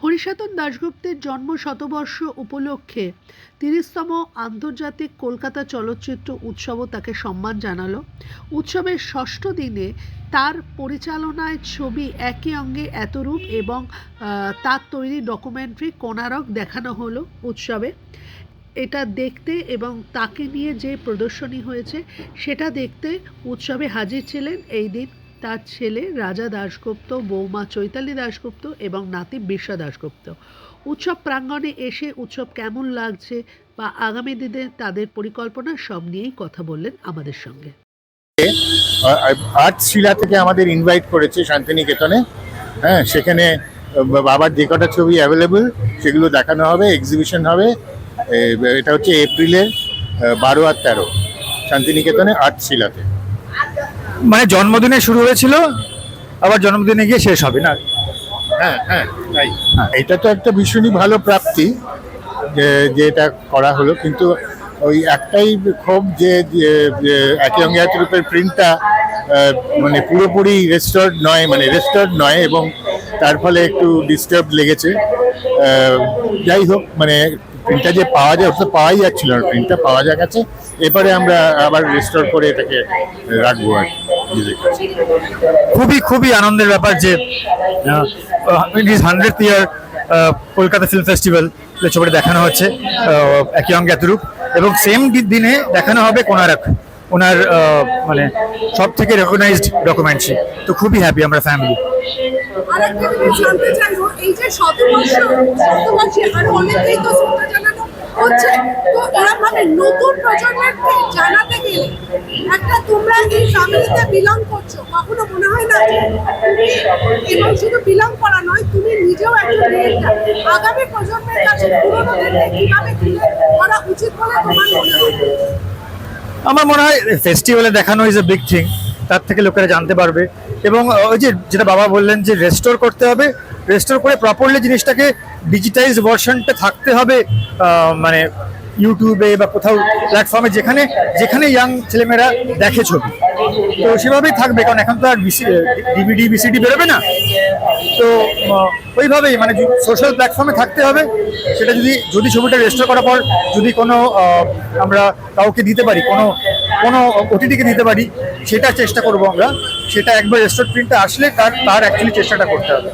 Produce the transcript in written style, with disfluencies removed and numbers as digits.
হরিসাধন দাশগুপ্তের জন্ম শতবর্ষ উপলক্ষে ৩০তম আন্তর্জাতিক কলকাতা চলচ্চিত্র উৎসবও তাকে সম্মান জানালো। উৎসবের ষষ্ঠ দিনে তার পরিচালনায় ছবি একই অঙ্গে এত রূপ এবং তার তৈরি ডকুমেন্টারি কোনারক দেখানো হলো উৎসবে। এটা দেখতে এবং তাকে নিয়ে যে প্রদর্শনী হয়েছে সেটা দেখতে উৎসবে হাজির ছিলেন এই দিন তার ছেলে রাজা দাশগুপ্ত, বৌমা চৈতালি দাশগুপ্ত এবং নাতি বিরসা দাশগুপ্ত। উৎসব প্রাঙ্গণে এসে উৎসব কেমন লাগছে বা আগামী দিনে তাদের পরিকল্পনা সব নিয়েই কথা বললেন আমাদের সঙ্গে। আর্ট শিলা থেকে আমাদের ইনভাইট করেছে শান্তিনিকেতনে। হ্যাঁ, সেখানে বাবার যে কটা ছবি অ্যাভেলেবল সেগুলো দেখানো হবে, এক্সিবিশন হবে। এটা হচ্ছে এপ্রিলের 12 আর 13 শান্তিনিকেতনে আর্ট শিলাতে। মানে জন্মদিনে শুরু হয়েছিল, আবার জন্মদিনে গিয়ে শেষ হবে না? হ্যাঁ হ্যাঁ, তাই। এটা তো একটা ভীষণই ভালো প্রাপ্তি যে এটা করা হলো, কিন্তু ওই একটাই ক্ষোভ যে একই অঙ্গে এত রূপের প্রিন্টটা মানে পুরোপুরি রেস্টোর্ড নয় এবং তার ফলে একটু ডিস্টার্ব লেগেছে। যাই হোক, মানে প্রিন্টটা যে পাওয়া যায়, ওটা পাওয়াই যাচ্ছিল না, প্রিন্টটা পাওয়া যা গেছে। এবারে আমরা আবার রেস্টোর করে এটাকে রাখবো আর কি। খুবই খুবই আনন্দের ব্যাপার যে it is 100th year Kolkata film festival ছবিটা দেখানো হচ্ছে একই অঙ্গে এত রূপ, এবং সেম দিনে দেখানো হবে কোনারক, ওনার মানে সব থেকে রেকগনাইজড ডকুমেন্টারি। তো খুবই হ্যাপি আমরা ফ্যামিলি। আরেকটা জিনিস জানতে চাইবো, এই যে শতবর্ষে আরো অনেকেই তো শ্রদ্ধা জানানো হচ্ছে, তো এরকমভাবে নতুন প্রজন্মকে জানাতে গেলে একটা তোমরা এই ফ্যামিলিতে বিলং করছো, কখনো মনে হয় না এবং শুধু বিলং করা নয়, তুমি নিজেও একটা ক্রিয়েটার, আগামী প্রজন্মের কাছে পুরোনোদেরকে কিভাবে করা উচিত বলে তোমার মনে হয়? আমার মনে হয় ফেস্টিভ্যালে দেখানো ইজ এ বিগ থিং, তার থেকে লোকেরা জানতে পারবে। এবং ওই যে যেটা বাবা বললেন যে রেস্টোর করতে হবে, রেস্টোর করে প্রপারলি জিনিসটাকে ডিজিটাইজ ভার্সনটা থাকতে হবে, মানে ইউটিউবে বা কোথাও প্ল্যাটফর্মে যেখানে যেখানে ইয়াং ছেলেমেয়েরা দেখে ছবি, তো সেভাবেই থাকবে। কারণ এখন তো আর ডিভিডি বিসিডি বেরোবে না, তো ওইভাবেই মানে সোশ্যাল প্ল্যাটফর্মে থাকতে হবে। সেটা যদি ছবিটা রেস্টোর করার পর যদি কোনো আমরা কাউকে দিতে পারি, কোনো ওটিটিকে দিতে পারি, সেটা চেষ্টা করবো আমরা। সেটা একবার রেস্টোর প্রিন্টটা আসলে তার অ্যাকচুয়ালি চেষ্টাটা করতে হবে।